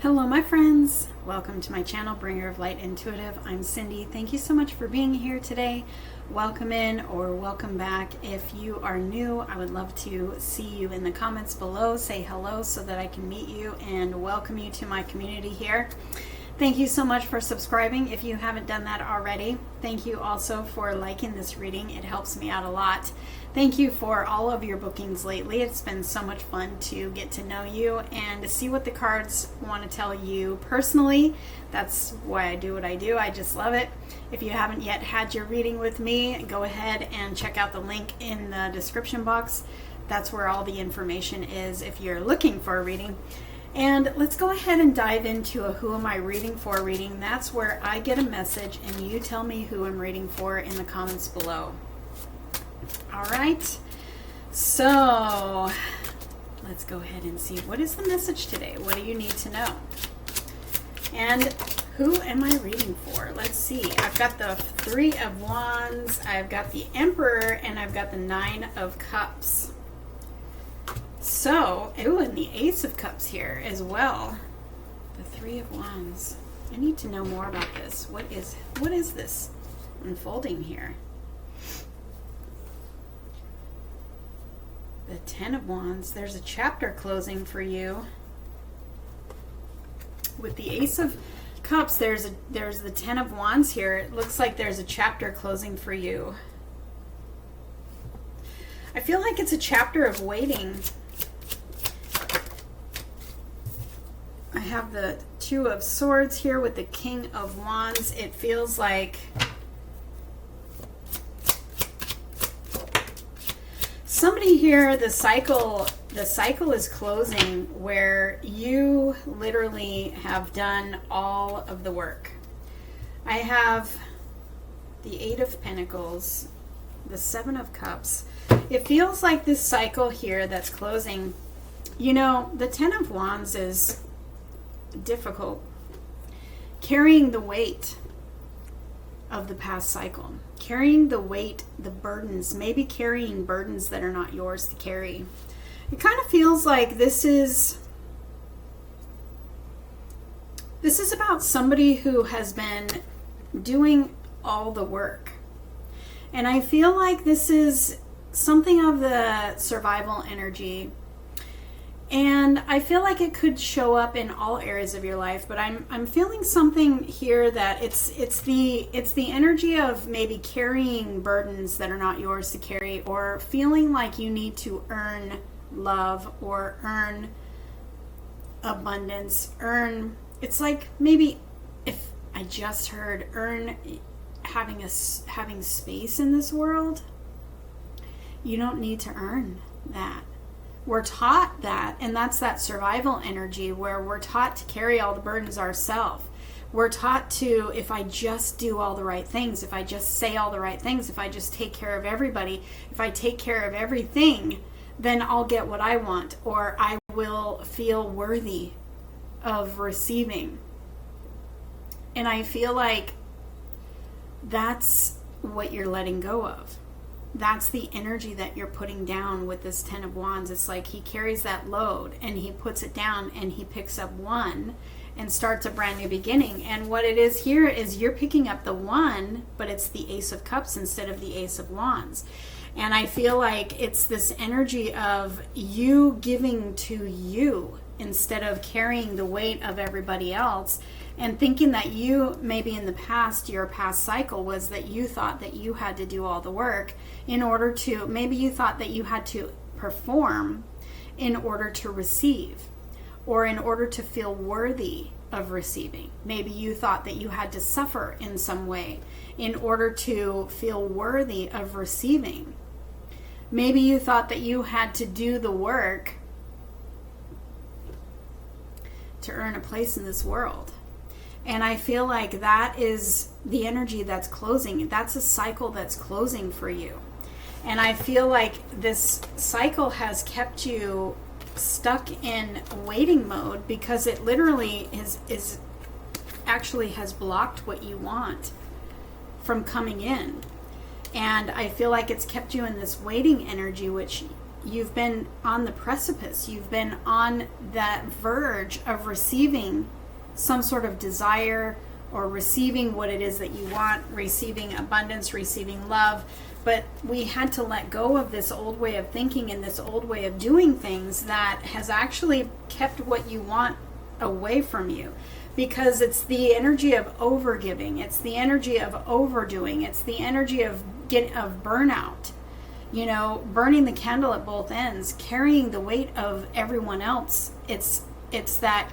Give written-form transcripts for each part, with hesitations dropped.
Hello my friends, welcome to my channel Bringer of Light Intuitive. I'm Cindy. Thank you so much for being here today. Welcome in or welcome back. If you are new, I would love to see you in the comments below. Say hello so that I can meet you and welcome you to my community here. Thank you so much for subscribing if you haven't done that already. Thank you also for liking this reading. It helps me out a lot. Thank you for all of your bookings lately. It's been so much fun to get to know you and to see what the cards want to tell you personally. That's why I do what I do. I just love it. If you haven't yet had your reading with me, go ahead and check out the link in the description box. That's where all the information is if you're looking for a reading. And let's go ahead and dive into a who am I reading for reading. That's where I get a message and you tell me who I'm reading for in the comments below. All right, so let's go ahead and see what is the message today. What do you need to know? And who am I reading for? Let's see. I've got the Three of Wands, I've got the Emperor, and I've got the Nine of Cups. So, and the Ace of Cups here as well. The Three of Wands. I need to know more about this. What is this unfolding here? The Ten of Wands. There's a chapter closing for you. With the Ace of Cups, there's the Ten of Wands here. It looks like there's a chapter closing for you. I feel like it's a chapter of waiting. I have the Two of Swords here with the King of Wands. It feels like somebody here, the cycle is closing where you literally have done all of the work. I have the Eight of Pentacles, the Seven of Cups. It feels like this cycle here that's closing. You know, the Ten of Wands is difficult. Carrying the weight of the past cycle. Carrying the weight, the burdens, maybe carrying burdens that are not yours to carry. It kind of feels like this is about somebody who has been doing all the work. And I feel like this is something of the survival energy. And I feel like it could show up in all areas of your life, but I'm feeling something here that it's the energy of maybe carrying burdens that are not yours to carry, or feeling like you need to earn love or earn abundance, it's like maybe if I just heard having space in this world. You don't need to earn that. We're taught that, and that's that survival energy where we're taught to carry all the burdens ourselves. We're taught to, if I just do all the right things, if I just say all the right things, if I just take care of everybody, if I take care of everything, then I'll get what I want, or I will feel worthy of receiving. And I feel like that's what you're letting go of. That's the energy that you're putting down with this Ten of Wands. It's like he carries that load and he puts it down and he picks up one and starts a brand new beginning. And what it is here is you're picking up the one, but it's the Ace of Cups instead of the Ace of Wands. And I feel like it's this energy of you giving to you instead of carrying the weight of everybody else, and thinking that you, maybe in the past, your past cycle was that you thought that you had to do all the work in order to, maybe you thought that you had to perform in order to receive, or in order to feel worthy of receiving. Maybe you thought that you had to suffer in some way in order to feel worthy of receiving. Maybe you thought that you had to do the work to earn a place in this world. And I feel like that is the energy that's closing. That's a cycle that's closing for you. And I feel like this cycle has kept you stuck in waiting mode because it literally is actually has blocked what you want from coming in. And I feel like it's kept you in this waiting energy, which you've been on the precipice. You've been on that verge of receiving some sort of desire, or receiving what it is that you want, receiving abundance, receiving love. But we had to let go of this old way of thinking and this old way of doing things that has actually kept what you want away from you. Because it's the energy of overgiving, it's the energy of overdoing, it's the energy of burnout. You know, burning the candle at both ends, carrying the weight of everyone else. It's that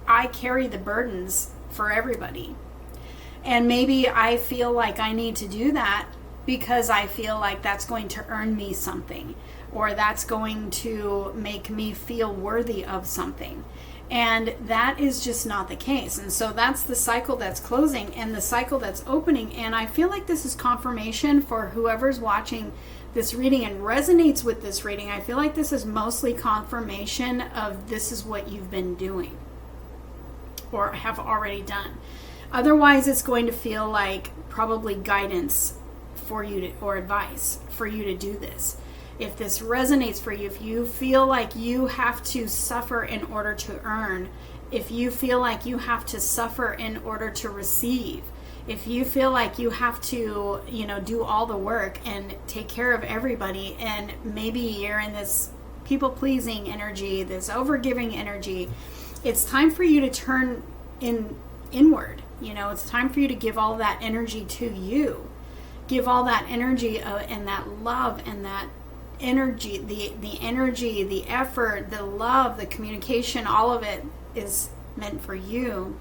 I carry the burdens for everybody. And maybe I feel like I need to do that because I feel like that's going to earn me something, or that's going to make me feel worthy of something. And that is just not the case. And so that's the cycle that's closing and the cycle that's opening. And I feel like this is confirmation for whoever's watching this reading and resonates with this reading. I feel like this is mostly confirmation of this is what you've been doing or have already done. Otherwise, it's going to feel like probably guidance for you to, or advice for you to do this. If this resonates for you, if you feel like you have to suffer in order to earn, if you feel like you have to suffer in order to receive, if you feel like you have to, do all the work and take care of everybody, and maybe you're in this people-pleasing energy, this overgiving energy, it's time for you to turn inward. It's time for you to give all that energy to you. Give all that energy and that love and that energy, the energy, the effort, the love, the communication, all of it is meant for you.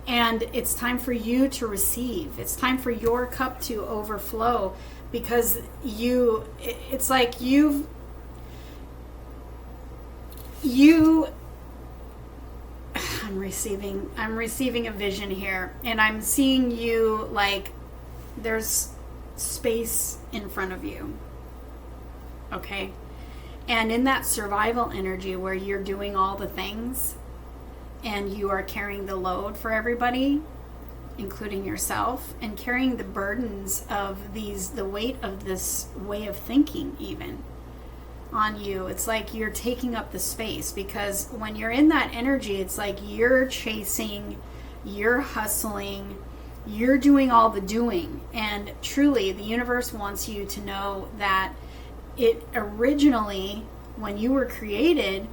And it's time for you to receive. It's time for your cup to overflow, because it's like I'm receiving a vision here, and I'm seeing you like there's space in front of you. Okay? And in that survival energy where you're doing all the things and you are carrying the load for everybody, including yourself, and carrying the burdens of the weight of this way of thinking even on you. It's like you're taking up the space, because when you're in that energy, it's like you're chasing, you're hustling, you're doing all the doing. And truly, the universe wants you to know that it originally, when you were created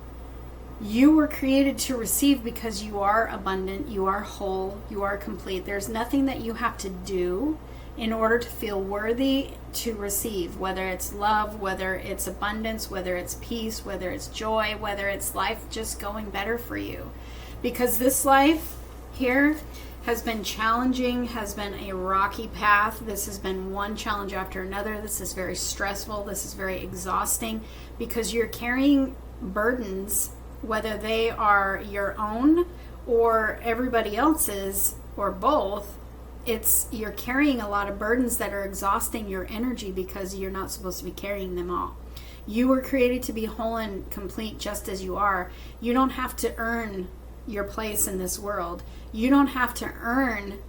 to receive, because you are abundant, you are whole, you are complete. There's nothing that you have to do in order to feel worthy to receive, whether it's love, whether it's abundance, whether it's peace, whether it's joy, whether it's life just going better for you. Because this life here has been challenging, has been a rocky path. This has been one challenge after another. This is very stressful. This is very exhausting, because you're carrying burdens, whether they are your own or everybody else's or both. You're carrying a lot of burdens that are exhausting your energy, because you're not supposed to be carrying them all. You were created to be whole and complete just as you are. You don't have to earn your place in this world. You don't have to earn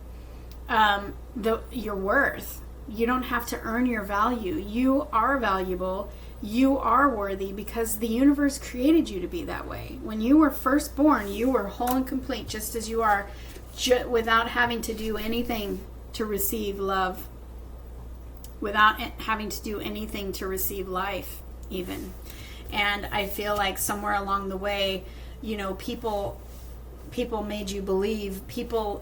your worth. You don't have to earn your value. You are valuable. You are worthy, because the universe created you to be that way. When you were first born, you were whole and complete just as you are, without having to do anything to receive love, without having to do anything to receive life even. And I feel like somewhere along the way, people made you believe,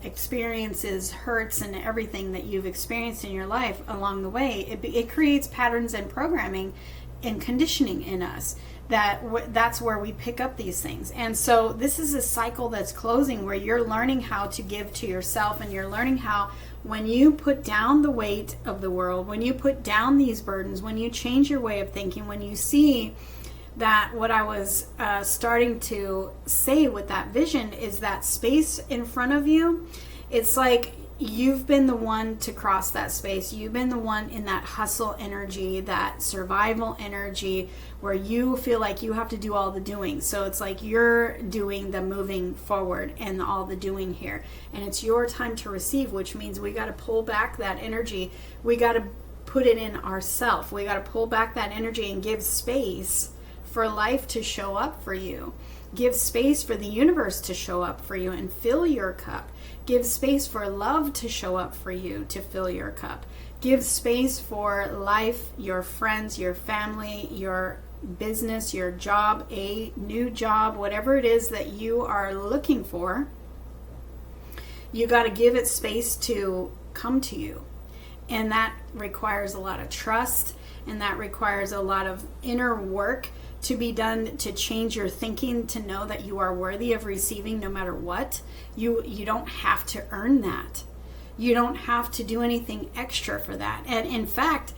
experiences, hurts, and everything that you've experienced in your life along the way, it creates patterns and programming and conditioning in us. That's where we pick up these things. And so this is a cycle that's closing, where you're learning how to give to yourself, and you're learning how, when you put down the weight of the world, when you put down these burdens, when you change your way of thinking, when you see that what I was starting to say with that vision is that space in front of you, it's like you've been the one to cross that space. You've been the one in that hustle energy, that survival energy, where you feel like you have to do all the doing. So it's like you're doing the moving forward and all the doing here. And it's your time to receive, which means we got to pull back that energy. We got to put it in ourself. We got to pull back that energy and give space for life to show up for you. Give space for the universe to show up for you and fill your cup. Give space for love to show up for you to fill your cup. Give space for life, your friends, your family, your business, your job, a new job, whatever it is that you are looking for. You got to give it space to come to you. And that requires a lot of trust, and that requires a lot of inner work to be done to change your thinking, to know that you are worthy of receiving no matter what. You don't have to earn that. You don't have to do anything extra for that. And in fact,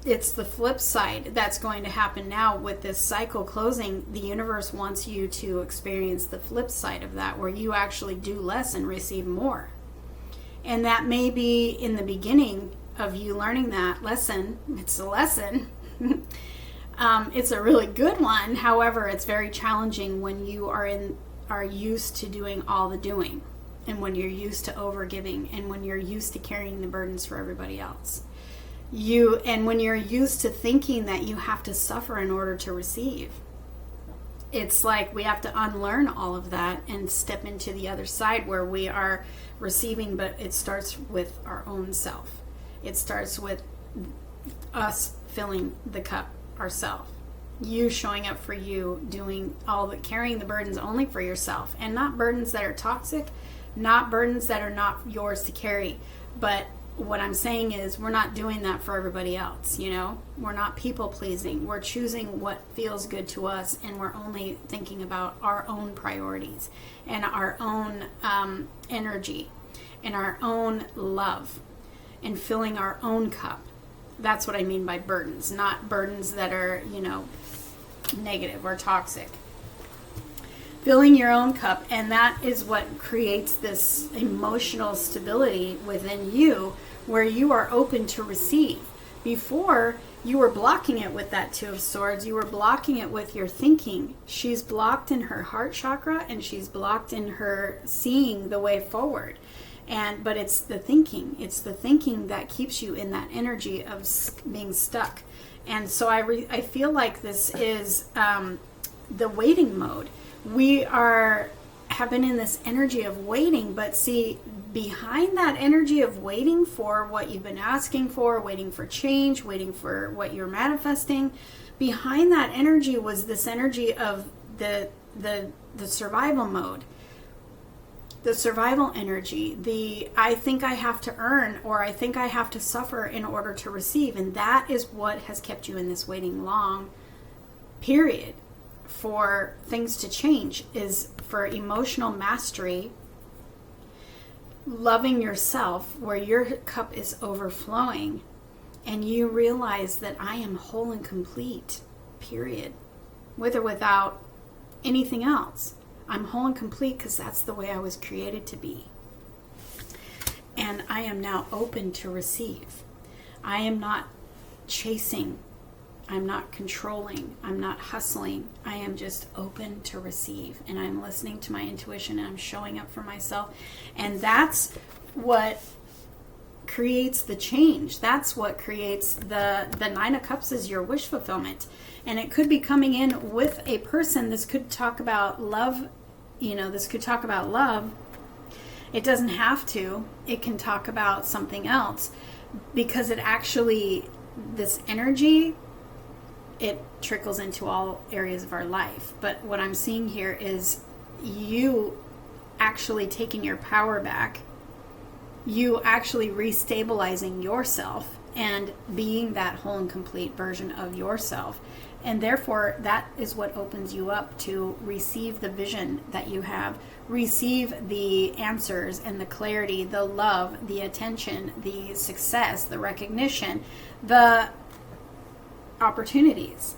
it's the flip side that's going to happen now with this cycle closing. The universe wants you to experience the flip side of that, where you actually do less and receive more. And that may be in the beginning of you learning that lesson. It's a lesson. It's a really good one. However, it's very challenging when you are used to doing all the doing, and when you're used to overgiving, and when you're used to carrying the burdens for everybody else. And when you're used to thinking that you have to suffer in order to receive. It's like we have to unlearn all of that and step into the other side where we are receiving, but it starts with our own self. It starts with us filling the cup ourselves. You showing up for you, doing all the carrying the burdens only for yourself, and not burdens that are toxic, not burdens that are not yours to carry. But what I'm saying is we're not doing that for everybody else, We're not people pleasing. We're choosing what feels good to us, and we're only thinking about our own priorities and our own energy and our own love and filling our own cup. That's what I mean by burdens, not burdens that are, negative or toxic. Filling your own cup, and that is what creates this emotional stability within you, where you are open to receive. Before, you were blocking it with that Two of Swords. You were blocking it with your thinking. She's blocked in her heart chakra, and she's blocked in her seeing the way forward. But it's the thinking. It's the thinking that keeps you in that energy of being stuck. And so I feel like this is the waiting mode. We have been in this energy of waiting, but see, behind that energy of waiting for what you've been asking for, waiting for change, waiting for what you're manifesting, behind that energy was this energy of the survival mode. The survival energy, I think I have to earn, or I think I have to suffer in order to receive. And that is what has kept you in this waiting long period for things to change, is for emotional mastery, loving yourself, where your cup is overflowing and you realize that I am whole and complete, period, with or without anything else. I'm whole and complete because that's the way I was created to be. And I am now open to receive. I am not chasing. I'm not controlling. I'm not hustling. I am just open to receive. And I'm listening to my intuition, and I'm showing up for myself. And that's what creates the change. That's what creates the Nine of Cups is your wish fulfillment. And it could be coming in with a person. This could talk about love. This could talk about love. It doesn't have to. It can talk about something else, because it actually, this energy, it trickles into all areas of our life. But what I'm seeing here is you actually taking your power back, you actually restabilizing yourself and being that whole and complete version of yourself. And therefore, that is what opens you up to receive the vision that you have, receive the answers and the clarity, the love, the attention, the success, the recognition, the opportunities.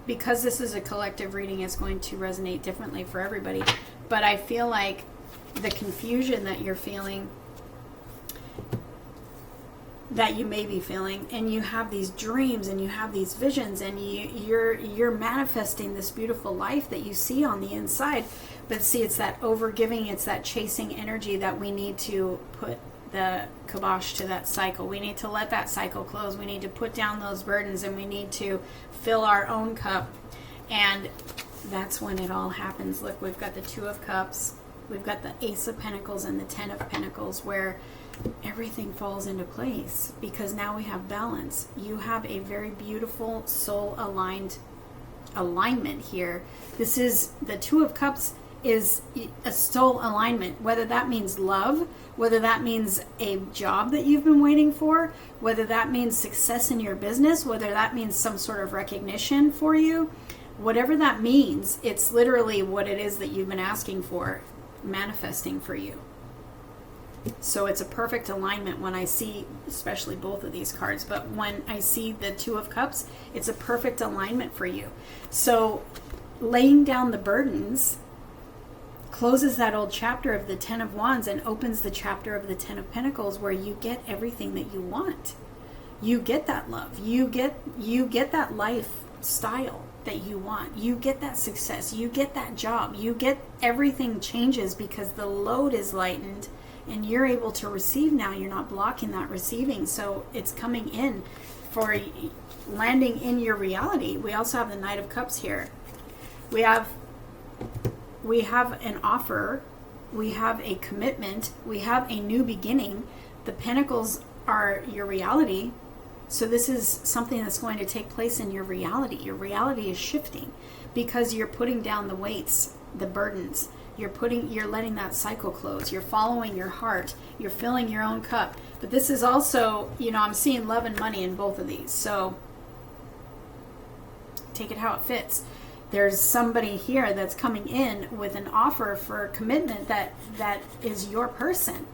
Because this is a collective reading, it's going to resonate differently for everybody. But I feel like the confusion that you're feeling, that you may be feeling, and you have these dreams and you have these visions, and you're manifesting this beautiful life that you see on the inside. But see, it's that overgiving, it's that chasing energy that we need to put the kibosh to that cycle. We need to let that cycle close. We need to put down those burdens, and we need to fill our own cup. And that's when it all happens. Look, we've got the Two of Cups, we've got the Ace of Pentacles and the Ten of Pentacles, where everything falls into place because now we have balance. You have a very beautiful soul alignment here. This is the Two of Cups is a soul alignment, whether that means love, whether that means a job that you've been waiting for, whether that means success in your business, whether that means some sort of recognition for you, whatever that means, it's literally what it is that you've been asking for, manifesting for you. So it's a perfect alignment when I see, especially both of these cards, but when I see the Two of Cups, it's a perfect alignment for you. So laying down the burdens closes that old chapter of the Ten of Wands and opens the chapter of the Ten of Pentacles, where you get everything that you want. You get that love. You get that lifestyle that you want. You get that success. You get that job. You get everything changes because the load is lightened and you're able to receive now. You're not blocking that receiving. So it's coming in for landing in your reality. We also have the Knight of Cups here. We have an offer, we have a commitment, we have a new beginning. The Pentacles are your reality. So this is something that's going to take place in your reality. Your reality is shifting because you're putting down the weights, the burdens. You're letting that cycle close. You're following your heart. You're filling your own cup. But this is also, I'm seeing love and money in both of these. So take it how it fits. There's somebody here that's coming in with an offer for commitment that is your person,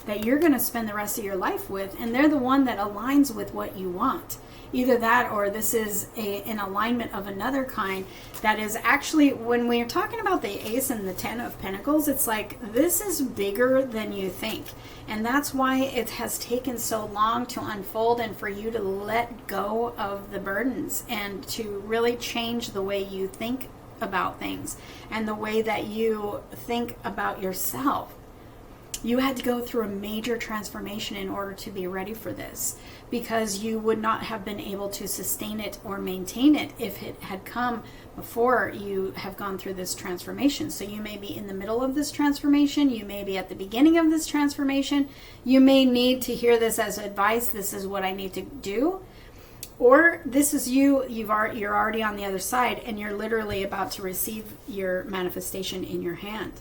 that you're going to spend the rest of your life with, and they're the one that aligns with what you want. Either that, or this is an alignment of another kind that is actually, when we're talking about the Ace and the Ten of Pentacles, it's like this is bigger than you think. And that's why it has taken so long to unfold and for you to let go of the burdens and to really change the way you think about things and the way that you think about yourself. You had to go through a major transformation in order to be ready for this, because you would not have been able to sustain it or maintain it if it had come before you have gone through this transformation. So you may be in the middle of this transformation. You may be at the beginning of this transformation. You may need to hear this as advice. This is what I need to do. Or this is you're already on the other side and you're literally about to receive your manifestation in your hand.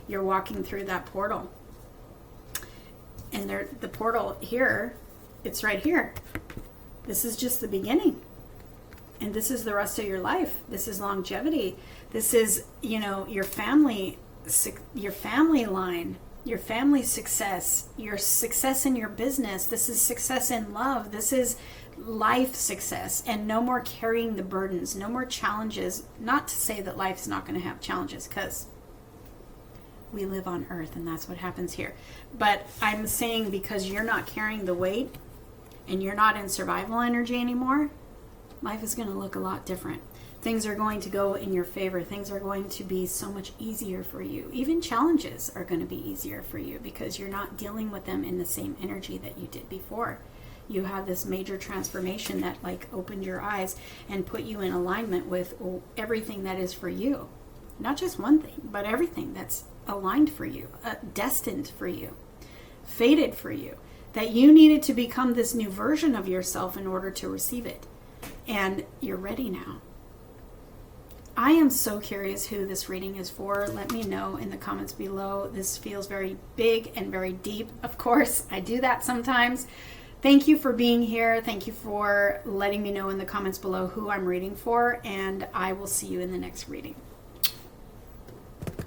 You're walking through that portal. And the portal here, it's right here. This is just the beginning. And this is the rest of your life. This is longevity. This is, your family line, your family success, your success in your business. This is success in love. This is life success, and no more carrying the burdens, no more challenges. Not to say that life's not going to have challenges, because we live on earth and that's what happens here. But I'm saying because you're not carrying the weight and you're not in survival energy anymore, life is going to look a lot different. Things are going to go in your favor. Things are going to be so much easier for you. Even challenges are going to be easier for you because you're not dealing with them in the same energy that you did before. You have this major transformation that opened your eyes and put you in alignment with everything that is for you. Not just one thing, but everything that's aligned for you, destined for you, fated for you, that you needed to become this new version of yourself in order to receive it. And you're ready now. I am so curious who this reading is for. Let me know in the comments below. This feels very big and very deep. Of course, I do that sometimes. Thank you for being here. Thank you for letting me know in the comments below who I'm reading for, and I will see you in the next reading.